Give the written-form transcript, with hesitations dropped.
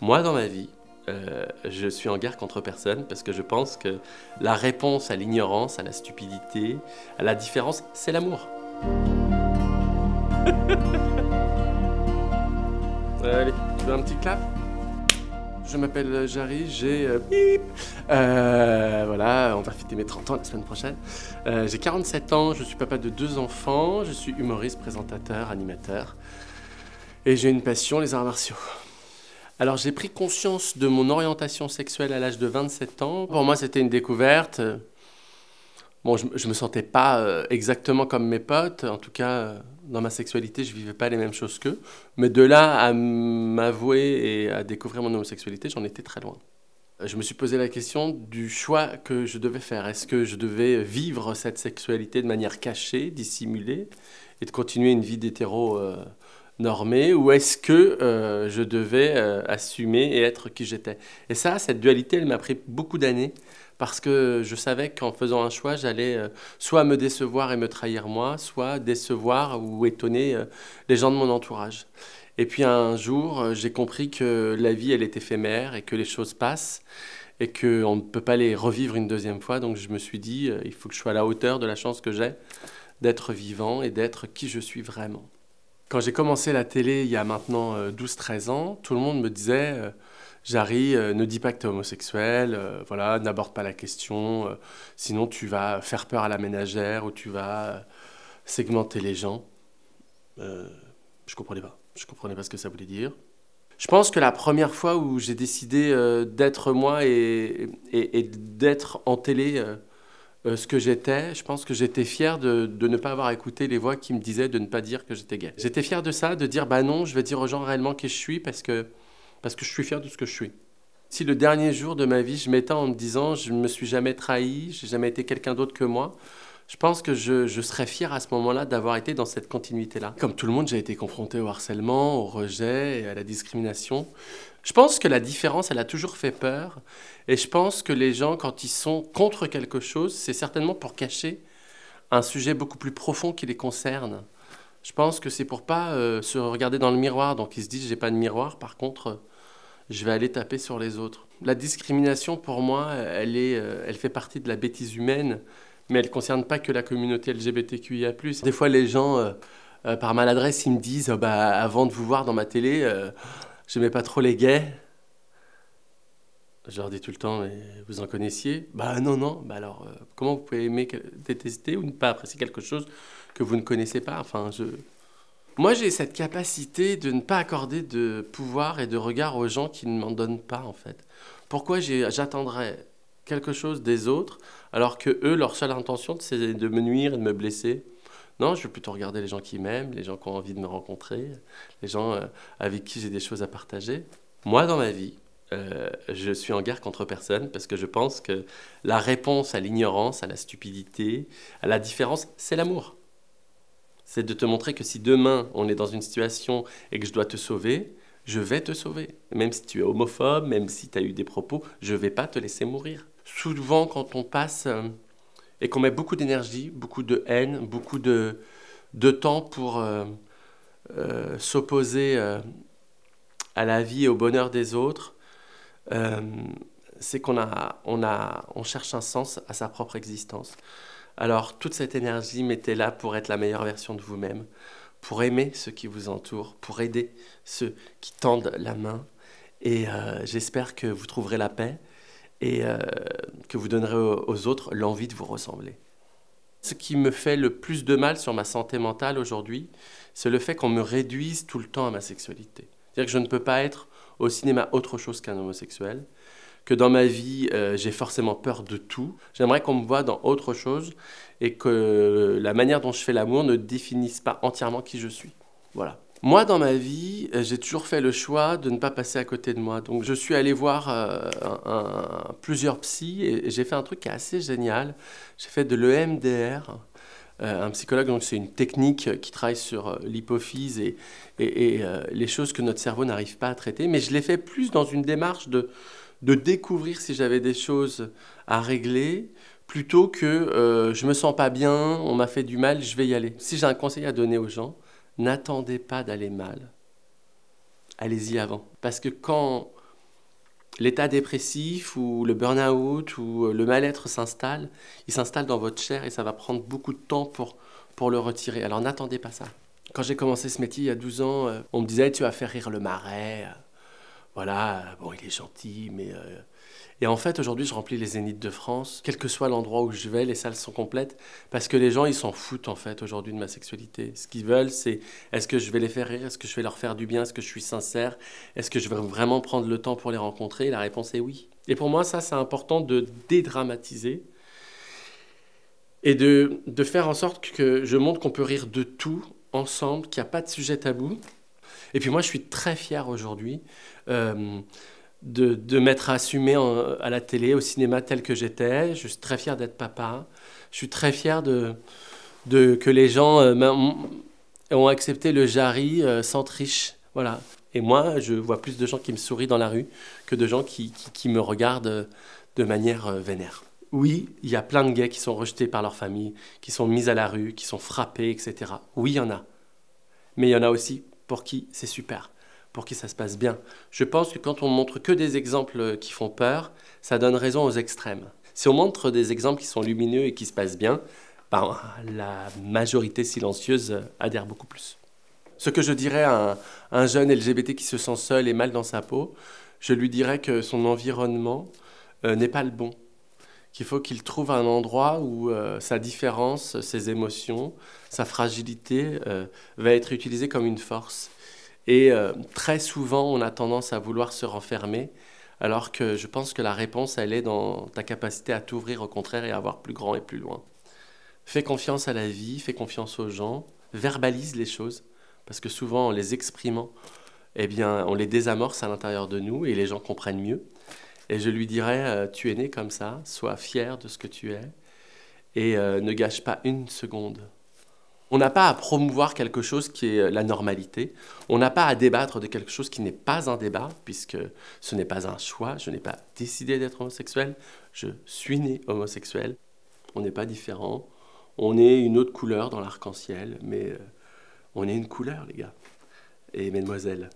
Moi, dans ma vie, je suis en guerre contre personne parce que je pense que la réponse à l'ignorance, à la stupidité, à la différence, c'est l'amour. Allez, tu veux un petit clap? Je m'appelle Jarry, j'ai bip. Voilà, on va fêter mes 30 ans la semaine prochaine. J'ai 47 ans, je suis papa de 2 enfants, je suis humoriste, présentateur, animateur. Et j'ai une passion, les arts martiaux. Alors j'ai pris conscience de mon orientation sexuelle à l'âge de 27 ans. Pour moi, c'était une découverte. Bon, je me sentais pas exactement comme mes potes. En tout cas, dans ma sexualité, je vivais pas les mêmes choses qu'eux. Mais de là à m'avouer et à découvrir mon homosexualité, j'en étais très loin. Je me suis posé la question du choix que je devais faire. Est-ce que je devais vivre cette sexualité de manière cachée, dissimulée, et de continuer une vie d'hétéro normée, ou est-ce que je devais assumer et être qui j'étais? Et ça, cette dualité, elle m'a pris beaucoup d'années, parce que je savais qu'en faisant un choix, j'allais soit me décevoir et me trahir moi, soit décevoir ou étonner les gens de mon entourage. Et puis un jour, j'ai compris que la vie, elle est éphémère et que les choses passent et qu'on ne peut pas les revivre une deuxième fois. Donc je me suis dit, il faut que je sois à la hauteur de la chance que j'ai d'être vivant et d'être qui je suis vraiment. Quand j'ai commencé la télé il y a maintenant 12-13 ans, tout le monde me disait Jarry, ne dis pas que tu es homosexuel, voilà, n'aborde pas la question, sinon tu vas faire peur à la ménagère ou tu vas segmenter les gens. Je comprenais pas. Je comprenais pas ce que ça voulait dire. Je pense que la première fois où j'ai décidé d'être moi et d'être en télé ce que j'étais, je pense que j'étais fier de ne pas avoir écouté les voix qui me disaient de ne pas dire que j'étais gay. J'étais fier de ça, de dire bah non, je vais dire aux gens réellement qui je suis parce que je suis fier de ce que je suis. Si le dernier jour de ma vie, je m'éteins en me disant je ne me suis jamais trahi, j'ai jamais été quelqu'un d'autre que moi, je pense que je serais fier à ce moment-là d'avoir été dans cette continuité-là. Comme tout le monde, j'ai été confronté au harcèlement, au rejet et à la discrimination. Je pense que la différence, elle a toujours fait peur. Et je pense que les gens, quand ils sont contre quelque chose, c'est certainement pour cacher un sujet beaucoup plus profond qui les concerne. Je pense que c'est pour pas se regarder dans le miroir. Donc ils se disent, j'ai pas de miroir, par contre, je vais aller taper sur les autres. La discrimination, pour moi, elle fait partie de la bêtise humaine, mais elle ne concerne pas que la communauté LGBTQIA+. Des fois, les gens, par maladresse, ils me disent bah, avant de vous voir dans ma télé, j'aimais pas trop les gays. Je leur dis tout le temps, mais vous en connaissiez? Bah non, non. Bah alors, comment vous pouvez aimer, détester ou ne pas apprécier quelque chose que vous ne connaissez pas? Enfin, Moi, j'ai cette capacité de ne pas accorder de pouvoir et de regard aux gens qui ne m'en donnent pas, en fait. Pourquoi j'attendrais quelque chose des autres alors que eux, leur seule intention, c'est de me nuire et de me blesser? Non, je vais plutôt regarder les gens qui m'aiment, les gens qui ont envie de me rencontrer, les gens avec qui j'ai des choses à partager. Moi, dans ma vie, je suis en guerre contre personne parce que je pense que la réponse à l'ignorance, à la stupidité, à la différence, c'est l'amour. C'est de te montrer que si demain on est dans une situation et que je dois te sauver, je vais te sauver. Même si tu es homophobe, même si tu as eu des propos, je ne vais pas te laisser mourir. Souvent, quand on passe et qu'on met beaucoup d'énergie, beaucoup de haine, beaucoup de temps pour s'opposer à la vie et au bonheur des autres, euh, c'est on cherche un sens à sa propre existence. Alors, toute cette énergie, mettez-la pour être la meilleure version de vous-même, pour aimer ceux qui vous entourent, pour aider ceux qui tendent la main. Et j'espère que vous trouverez la paix et que vous donnerez aux autres l'envie de vous ressembler. Ce qui me fait le plus de mal sur ma santé mentale aujourd'hui, c'est le fait qu'on me réduise tout le temps à ma sexualité. C'est-à-dire que je ne peux pas être au cinéma autre chose qu'un homosexuel, que dans ma vie, j'ai forcément peur de tout. J'aimerais qu'on me voie dans autre chose et que la manière dont je fais l'amour ne définisse pas entièrement qui je suis. Voilà. Moi, dans ma vie, j'ai toujours fait le choix de ne pas passer à côté de moi. Donc, je suis allé voir plusieurs psys et j'ai fait un truc qui est assez génial. J'ai fait de l'EMDR. Un psychologue, donc c'est une technique qui travaille sur l'hypophyse et les choses que notre cerveau n'arrive pas à traiter. Mais je l'ai fait plus dans une démarche de découvrir si j'avais des choses à régler, plutôt que je me sens pas bien, on m'a fait du mal, je vais y aller. Si j'ai un conseil à donner aux gens, n'attendez pas d'aller mal. Allez-y avant. Parce que quand l'état dépressif ou le burn-out ou le mal-être s'installe, il s'installe dans votre chair et ça va prendre beaucoup de temps pour le retirer. Alors n'attendez pas ça. Quand j'ai commencé ce métier il y a 12 ans, on me disait tu vas faire rire le marais. Voilà, bon il est gentil, mais... Et en fait aujourd'hui je remplis les Zéniths de France, quel que soit l'endroit où je vais, les salles sont complètes, parce que les gens ils s'en foutent en fait aujourd'hui de ma sexualité. Ce qu'ils veulent c'est est-ce que je vais les faire rire, est-ce que je vais leur faire du bien, est-ce que je suis sincère, est-ce que je vais vraiment prendre le temps pour les rencontrer? Et la réponse est oui. Et pour moi ça c'est important de dédramatiser et de faire en sorte que je montre qu'on peut rire de tout ensemble, qu'il n'y a pas de sujet tabou. Et puis moi, je suis très fier aujourd'hui de m'être assumé à la télé, au cinéma tel que j'étais. Je suis très fier d'être papa. Je suis très fier que les gens ont accepté le Jarry sans triche. Voilà. Et moi, je vois plus de gens qui me sourient dans la rue que de gens qui me regardent de manière vénère. Oui, il y a plein de gays qui sont rejetés par leur famille, qui sont mis à la rue, qui sont frappés, etc. Oui, il y en a. Mais il y en a aussi pour qui c'est super, pour qui ça se passe bien. Je pense que quand on montre que des exemples qui font peur, ça donne raison aux extrêmes. Si on montre des exemples qui sont lumineux et qui se passent bien, ben, la majorité silencieuse adhère beaucoup plus. Ce que je dirais à un jeune LGBT qui se sent seul et mal dans sa peau, je lui dirais que son environnement n'est pas le bon. Qu'il faut qu'il trouve un endroit où sa différence, ses émotions, sa fragilité va être utilisée comme une force. Et très souvent, on a tendance à vouloir se renfermer, alors que je pense que la réponse, elle est dans ta capacité à t'ouvrir au contraire et à voir plus grand et plus loin. Fais confiance à la vie, fais confiance aux gens, verbalise les choses, parce que souvent, en les exprimant, eh bien, on les désamorce à l'intérieur de nous et les gens comprennent mieux. Et je lui dirais, tu es né comme ça, sois fier de ce que tu es et ne gâche pas une seconde. On n'a pas à promouvoir quelque chose qui est la normalité. On n'a pas à débattre de quelque chose qui n'est pas un débat, puisque ce n'est pas un choix. Je n'ai pas décidé d'être homosexuel. Je suis né homosexuel. On n'est pas différent. On est une autre couleur dans l'arc-en-ciel, mais on est une couleur, les gars et mesdemoiselles.